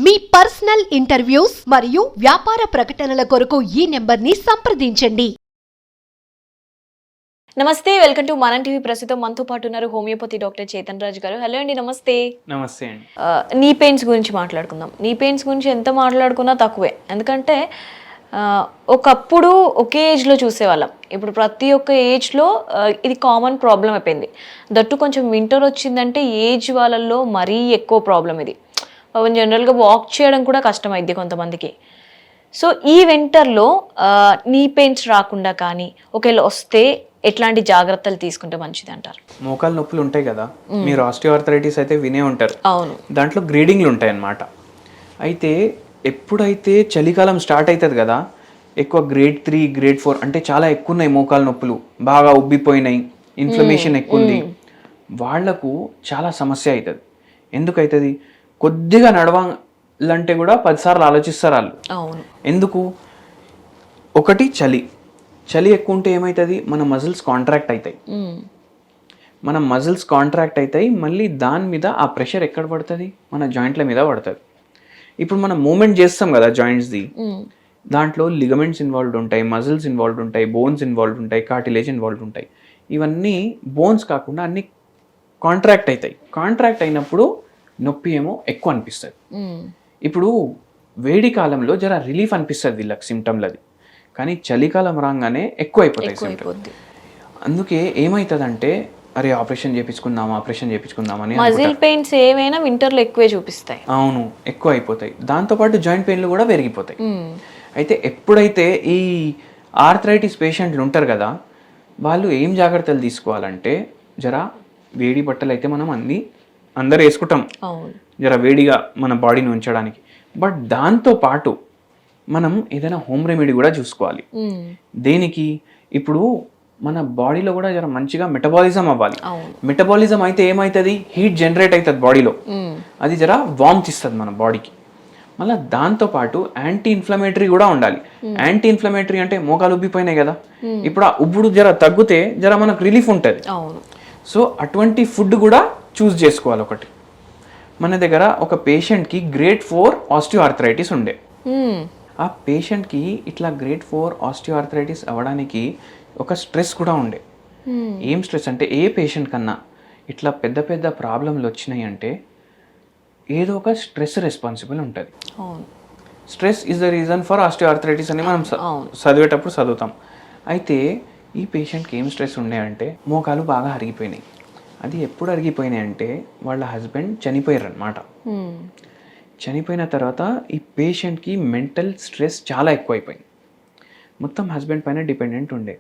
మీ personal interviews మరియు వ్యాపార ప్రకటనల కొరకు ఈ నెంబర్ని సంప్రదించండి. నమస్తే, వెల్కమ్ టు మనం టీవీ. ప్రస్తుతం మనతో పాటు ఉన్నారు హోమియోపతి డాక్టర్ చేతన్ రాజ్ గారు. హలో అండి, నమస్తే. నమస్తే అండి. నీ పెయిన్స్ గురించి మాట్లాడుకుందాం. నీ పెయిన్స్ గురించి ఎంత మాట్లాడుకున్నా తక్కువే. ఎందుకంటే ఒకప్పుడు ఒకే ఏజ్లో చూసేవాళ్ళం. ఇప్పుడు ప్రతి ఒక్క ఏజ్లో ఇది కామన్ ప్రాబ్లం అయిపోయింది. దట్టు కొంచెం వింటర్ వచ్చిందంటే ఏజ్ వాళ్ళల్లో మరీ ఎక్కువ ప్రాబ్లం ఇది. జనరల్గా వాక్ చేయడం కూడా కష్టమైద్ది కొంతమందికి. సో ఈ వింటర్లో నీ పెయిన్స్ రాకుండా కానీ ఒకవేళ వస్తే ఎట్లాంటి జాగ్రత్తలు తీసుకుంటే మంచిది అంటారు? మోకాలు నొప్పులు ఉంటాయి కదా, మీరు ఆస్టియోఆర్థరైటిస్ అయితే వినే ఉంటారు. అవును. దాంట్లో గ్రేడింగ్లు ఉంటాయి అన్నమాట. అయితే ఎప్పుడైతే చలికాలం స్టార్ట్ అవుతుంది కదా, ఎక్కువ గ్రేడ్ 3 గ్రేడ్ 4 అంటే చాలా ఎక్కువ ఉన్నాయి మోకాలు నొప్పులు, బాగా ఉబ్బిపోయినాయి, ఇన్ఫ్లమేషన్ ఎక్కువ ఉంది, వాళ్లకు చాలా సమస్య అవుతుంది. ఎందుకు అవుతుంది? కొద్దిగా నడవాలంటే కూడా 10 సార్లు ఆలోచిస్తారు వాళ్ళు. అవును. ఎందుకు? ఒకటి చలి ఎక్కువ ఉంటే ఏమవుతుంది? మన మజిల్స్ కాంట్రాక్ట్ అవుతాయి. మన మజిల్స్ కాంట్రాక్ట్ అవుతాయి, మళ్ళీ దాని మీద ఆ ప్రెషర్ ఎక్కడ పడుతుంది? మన జాయింట్ల మీద పడుతుంది. ఇప్పుడు మనం మూమెంట్ చేస్తాం కదా జాయింట్స్ది, దాంట్లో లిగమెంట్స్ ఇన్వాల్వ్డ్ ఉంటాయి, మజిల్స్ ఇన్వాల్వ్డ్ ఉంటాయి, బోన్స్ ఇన్వాల్వ్డ్ ఉంటాయి, కార్టిలేజ్ ఇన్వాల్వ్డ్ ఉంటాయి. ఇవన్నీ బోన్స్ కాకుండా అన్ని కాంట్రాక్ట్ అవుతాయి. కాంట్రాక్ట్ అయినప్పుడు నొప్పి ఏమో ఎక్కువ అనిపిస్తుంది. ఇప్పుడు వేడి కాలంలో జర రిలీఫ్ అనిపిస్తుంది వీళ్ళకి సిమ్టమ్లది, కానీ చలికాలం రాగానే ఎక్కువ అయిపోతాయి సిమ్టమ్స్. అందుకే ఏమవుతుందంటే అరే ఆపరేషన్ చేయించుకుందామని మజిల్ పెయిన్స్ ఏమైనా వింటర్లో ఎక్కువే చూపిస్తాయి. అవును, ఎక్కువ అయిపోతాయి. దాంతోపాటు జాయింట్ పెయిన్లు కూడా పెరిగిపోతాయి. అయితే ఎప్పుడైతే ఈ ఆర్థరైటిస్ పేషెంట్లు ఉంటారు కదా, వాళ్ళు ఏం జాగ్రత్తలు తీసుకోవాలంటే, జర వేడి బట్టలు అయితే మనం అందరు వేసుకుంటాం జర వేడిగా మన బాడీని ఉంచడానికి. బట్ దాంతో పాటు మనం ఏదైనా హోమ్ రెమెడీ కూడా చూసుకోవాలి. దేనికి? ఇప్పుడు మన బాడీలో కూడా జర మంచిగా మెటబాలిజం అవ్వాలి. మెటబాలిజం అయితే ఏమవుతుంది? హీట్ జనరేట్ అవుతుంది బాడీలో, అది జర వార్మ్త్ ఇస్తుంది మన బాడీకి. మళ్ళీ దాంతోపాటు యాంటీ ఇన్ఫ్లమేటరీ కూడా ఉండాలి. యాంటీ ఇన్ఫ్లమేటరీ అంటే మోకాలు ఉబ్బిపోయినాయి కదా, ఇప్పుడు ఆ ఉబ్బుడు జర తగ్గితే జర మనకు రిలీఫ్ ఉంటుంది. సో అటువంటి ఫుడ్ కూడా చూస్ చేసుకోవాలి. ఒకటి, మన దగ్గర ఒక పేషెంట్కి గ్రేడ్ 4 ఆస్టియోఆర్థరైటిస్ ఉండే. ఆ పేషెంట్కి ఇట్లా గ్రేడ్ 4 ఆస్టియోఆర్థరైటిస్ అవ్వడానికి ఒక స్ట్రెస్ కూడా ఉండే. ఏం స్ట్రెస్ అంటే, ఏ పేషెంట్ కన్నా ఇట్లా పెద్ద పెద్ద ప్రాబ్లంలు వచ్చినాయి అంటే ఏదో ఒక స్ట్రెస్ రెస్పాన్సిబుల్ ఉంటుంది. Stress is the reason for osteoarthritis అని మనం చదివేటప్పుడు చదువుతాం. అయితే ఈ పేషెంట్కి ఏం స్ట్రెస్ ఉండే అంటే, మోకాలు బాగా అరిగిపోయినాయి. అది ఎప్పుడు అరిగిపోయినాయి అంటే, వాళ్ళ హస్బెండ్ చనిపోయారు అనమాట. చనిపోయిన తర్వాత ఈ పేషెంట్కి మెంటల్ స్ట్రెస్ చాలా ఎక్కువైపోయింది. మొత్తం హస్బెండ్ పైన డిపెండెంట్ ఉండే.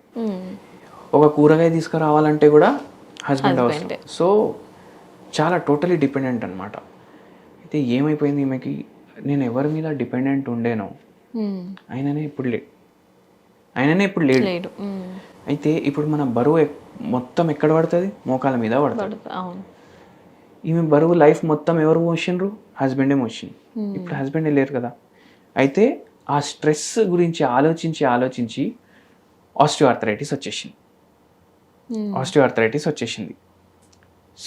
ఒక కూరగాయ తీసుకురావాలంటే కూడా హస్బెండ్ అవసరం. సో చాలా టోటలీ డిపెండెంట్ అనమాట. అయితే ఏమైపోయింది ఈమెకి, నేను ఎవరి మీద డిపెండెంట్ ఉండేనో ఆయననే ఇప్పుడు లేడు. అయితే ఇప్పుడు మన బరువు మొత్తం ఎక్కడ పడుతుంది? మోకాల మీద పడుతుంది. ఈమె బరువు లైఫ్ మొత్తం ఎవరు మోసిండ్రు? హస్బెండే మోసిండు. ఇప్పుడు హస్బెండే లేరు కదా. అయితే ఆ స్ట్రెస్ గురించి ఆలోచించి ఆస్టియోఆర్థరైటిస్ వచ్చేసింది.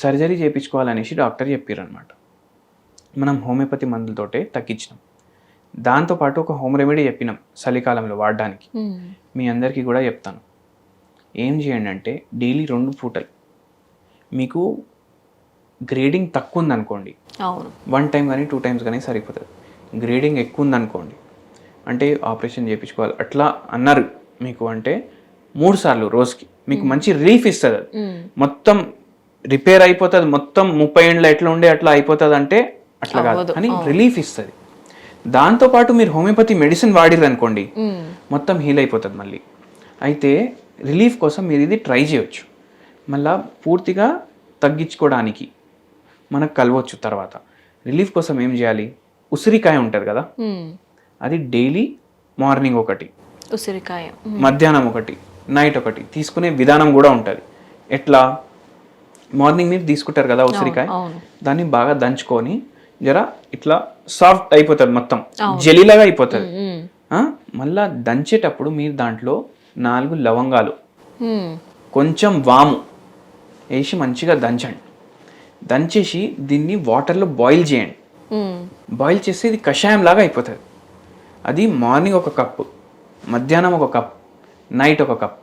సర్జరీ చేయించుకోవాలనేసి డాక్టర్ చెప్పారు అనమాట. మనం హోమియోపతి మందులతోటే తగ్గించినాం. దాంతోపాటు ఒక హోమ్ రెమెడీ చెప్పినాం చలికాలంలో వాడడానికి. మీ అందరికీ కూడా చెప్తాను. ఏం చేయండి అంటే, డైలీ 2 పూటలు మీకు గ్రేడింగ్ తక్కువ ఉందనుకోండి, 1 టైం కానీ 2 టైమ్స్ కానీ సరిపోతుంది. గ్రేడింగ్ ఎక్కువ ఉందనుకోండి, అంటే ఆపరేషన్ చేయించుకోవాలి అట్లా అన్నారు మీకు అంటే 3 సార్లు రోజుకి మీకు మంచి రిలీఫ్ ఇస్తుంది. అది మొత్తం రిపేర్ అయిపోతుంది, మొత్తం 30 ఏళ్ళ ఎట్లా ఉండే అట్లా అయిపోతుంది అంటే అట్లా కాదు, అని రిలీఫ్ ఇస్తుంది. దాంతోపాటు మీరు హోమియోపతి మెడిసిన్ వాడిర్రు అనుకోండి, మొత్తం హీల్ అయిపోతుంది మళ్ళీ. అయితే రిలీఫ్ కోసం మీరు ఇది ట్రై చేయొచ్చు. మళ్ళీ పూర్తిగా తగ్గించుకోవడానికి మనకు కలవచ్చు. తర్వాత రిలీఫ్ కోసం ఏం చేయాలి? ఉసిరికాయ ఉంటుంది కదా, అది డైలీ మార్నింగ్ ఒకటి, ఉసిరికాయ మధ్యాహ్నం ఒకటి, నైట్ ఒకటి తీసుకునే విధానం కూడా ఉంటుంది. ఎట్లా? మార్నింగ్ మీరు తీసుకుంటారు కదా ఉసిరికాయ, దాన్ని బాగా దంచుకొని జర ఇట్లా సాఫ్ట్ అయిపోతుంది, మొత్తం జెలీలాగా అయిపోతుంది. మళ్ళా దంచేటప్పుడు మీరు దాంట్లో 4 లవంగాలు, కొంచెం వాము వేసి మంచిగా దంచండి. దంచేసి దీన్ని వాటర్లో బాయిల్ చేయండి. బాయిల్ చేస్తే ఇది కషాయం లాగా అయిపోతుంది. అది మార్నింగ్ ఒక కప్పు, మధ్యాహ్నం ఒక కప్, నైట్ ఒక కప్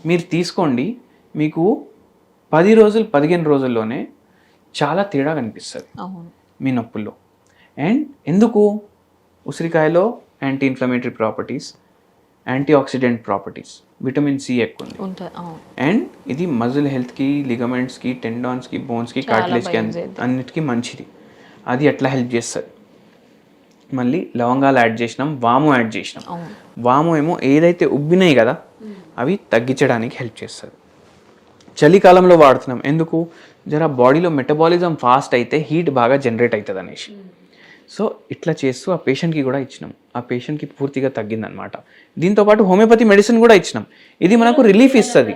మీరు తీసుకోండి. మీకు 10 రోజులు 15 రోజుల్లోనే చాలా తేడా కనిపిస్తుంది మీ నొప్పుల్లో. అండ్ ఎందుకు? ఉసిరికాయలో anti inflammatory properties, antioxidant properties, vitamin C ఎక్కువ ఉంది. అండ్ ఇది మజిల్ హెల్త్కి, లిగమెంట్స్కి, టెండాన్స్కి, బోన్స్కి, కార్టిలేజ్కి అన్నిటికీ మంచిది. అది ఎట్లా హెల్ప్ చేస్తుంది? మళ్ళీ లవంగాలు యాడ్ చేసినాం, వాము యాడ్ చేసినాం. వాము ఏమో ఏదైతే ఉబ్బినాయి కదా అవి తగ్గించడానికి హెల్ప్ చేస్తుంది. చలికాలంలో వాడుతున్నాం ఎందుకు? జర బాడీలో మెటబాలిజం ఫాస్ట్ అయితే హీట్ బాగా జనరేట్ అవుతుంది అనేసి. సో ఇట్లా చేస్తూ ఆ పేషెంట్కి కూడా ఇచ్చినాం. ఆ పేషెంట్కి పూర్తిగా తగ్గిందనమాట. దీంతోపాటు హోమియోపతి మెడిసిన్ కూడా ఇచ్చినాం. ఇది మనకు రిలీఫ్ ఇస్తుంది.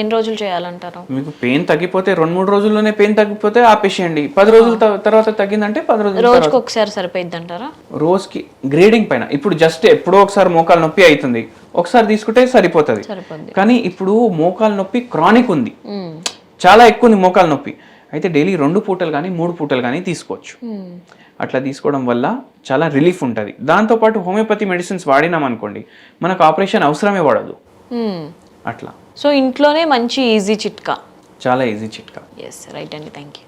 ఎన్ని రోజులు చేయాలంటారు? మీకు పెయిన్ తగ్గిపోతే 2-3 రోజుల్లోనే పెయిన్ తగ్గిపోతే ఆపేసేయండి. 10 రోజుల తర్వాత తగ్గిందంటే 10 రోజులు. రోజుకి ఒకసారి సరిపోయింది అంటారా? రోజుకి గ్రేడింగ్ పైన. ఇప్పుడు జస్ట్ ఎప్పుడో ఒకసారి మోకాలు నొప్పి అవుతుంది, ఒకసారి తీసుకుంటే సరిపోతుంది. కానీ ఇప్పుడు మోకాలు నొప్పి క్రానిక్ ఉంది, చాలా ఎక్కువ ఉంది మోకాలు నొప్పి. అయితే డైలీ 2 పూటలు కానీ 3 పూటలు కానీ తీసుకోవచ్చు. అట్లా తీసుకోవడం వల్ల చాలా రిలీఫ్ ఉంటుంది. దాంతోపాటు హోమియోపతి మెడిసిన్స్ వాడినాం అనుకోండి మనకు ఆపరేషన్ అవసరమే పడదు. అట్లా. సో ఇంట్లోనే మంచి ఈజీ చిట్కా, చాలా ఈజీ చిట్కా. ఎస్ రైట్ అండి, థ్యాంక్ యూ.